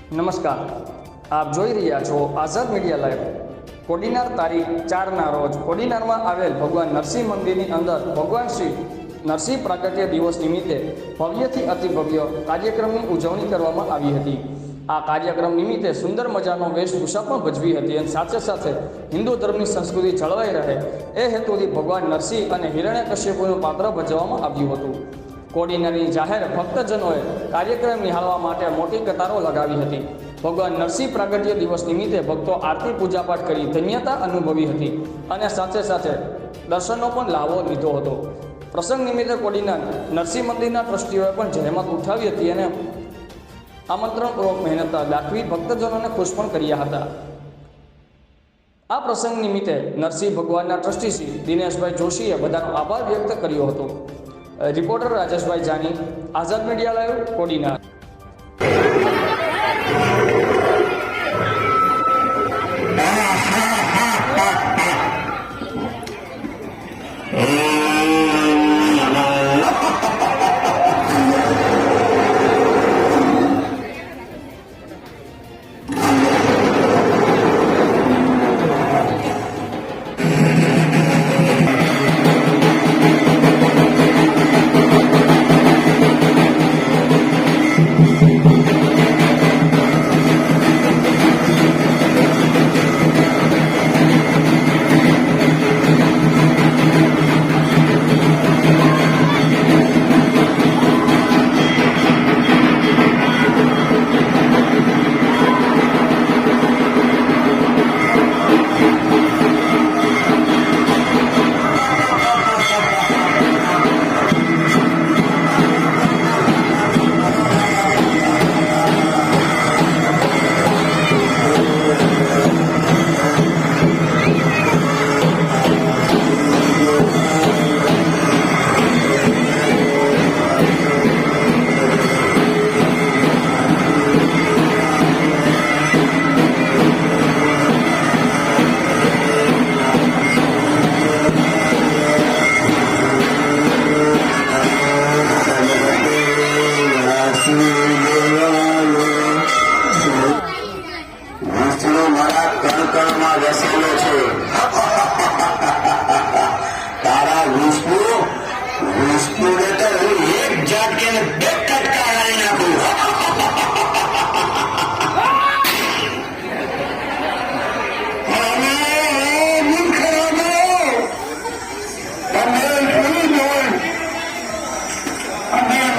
નમસ્કાર, આપ જોઈ રહ્યા છો આઝાદ મીડિયા લાઈવ। કોડીનાર તારીખ 4ના રોજ કોડીનારમાં આવેલ ભગવાન નરસિંહ મંદિરની અંદર ભગવાન શ્રી નરસિંહ પ્રાગટ્ય દિવસ નિમિત્તે ભવ્યથી અતિભવ્ય કાર્યક્રમની ઉજવણી કરવામાં આવી હતી। આ કાર્યક્રમ નિમિત્તે સુંદર મજાનો વેશભૂષા પણ ભજવી હતી અને સાથે સાથે હિન્દુ ધર્મની સંસ્કૃતિ જળવાઈ રહે એ હેતુથી ભગવાન નરસિંહ અને હિરણ્યકશ્યપુનું પાત્ર ભજવવામાં આવ્યું હતું। કોડીનારની જાહેર ભક્તજનોએ કાર્યક્રમ નિહાળવા માટે મોટી કતારો લગાવી હતી। ભગવાન નરસિંહ પ્રાગટ્ય દિવસ નિમિત્તે ભક્તો આરતી પૂજાપાઠ કરી ધન્યતા અનુભવી હતી અને સાથે સાથે દર્શનનો પણ લાભો લીધો હતો। પ્રસંગ નિમિત્તે કોડીનાર નરસિંહ મંદિરના ટ્રસ્ટીઓએ પણ જહેમત ઉઠાવી હતી અને આમંત્રણપૂર્વક મહેનત દાખવી ભક્તજનોને ખુશ પણ કર્યા હતા। આ પ્રસંગ નિમિત્તે નરસિંહ ભગવાનના ટ્રસ્ટી શ્રી દિનેશભાઈ જોશીએ બધાનો આભાર વ્યક્ત કર્યો હતો। રિપોર્ટર રાજેશભાઈ જાની, આઝાદ મીડિયા લાઈવ, કોડીનાર। તારા વિષ્ણુ વિષ્ણુને તો હું એક ઝાટકે બે કટકા લઈ નાખું। અને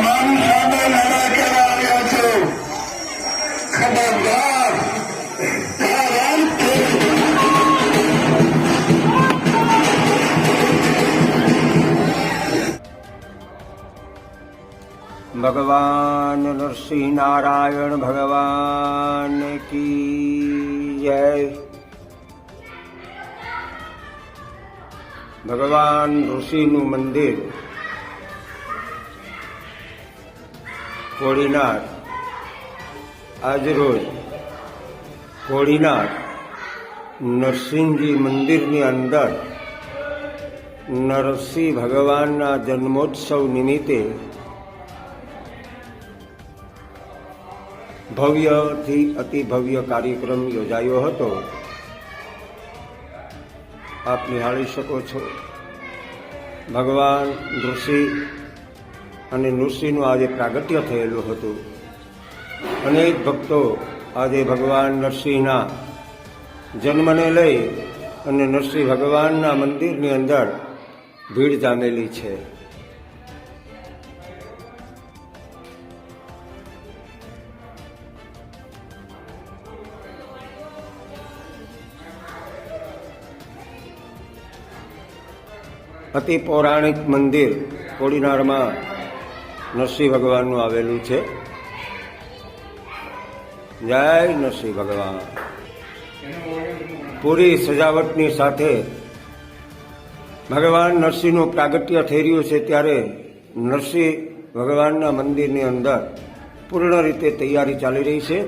મારી સામે લડાઈ કરવા આવ્યો છું, ખબરદાર। भगवान नरसिंह नारायण भगवान की जय। भगवान ऋषिનું મંદિર કોડીનાર આજરોજ કોડીનાર નરસિંહજી મંદિરની અંદર નરસિંહ ભગવાનના જન્મોત્સવ નિમિત્તે ભવ્યથી અતિ ભવ્ય કાર્યક્રમ યોજાયો હતો। આપ નિહાળી શકો છો ભગવાન ઋષિ અને નૃસિંહનું આજે પ્રાગટ્ય થયેલું હતું। અનેક ભક્તો આજે ભગવાન નરસિંહના જન્મને લઈ અને નરસિંહ ભગવાનના મંદિરની અંદર ભીડ જામેલી છે। અતિ પૌરાણિક મંદિર કોડીનારમાં નરસિંહ ભગવાનનું આવેલું છે। જય નરસિંહ ભગવાન। પૂરી સજાવટની સાથે ભગવાન નરસિંહનું પ્રાગટ્ય થઈ રહ્યું છે ત્યારે નરસિંહ ભગવાનના મંદિરની અંદર પૂર્ણ રીતે તૈયારી ચાલી રહી છે।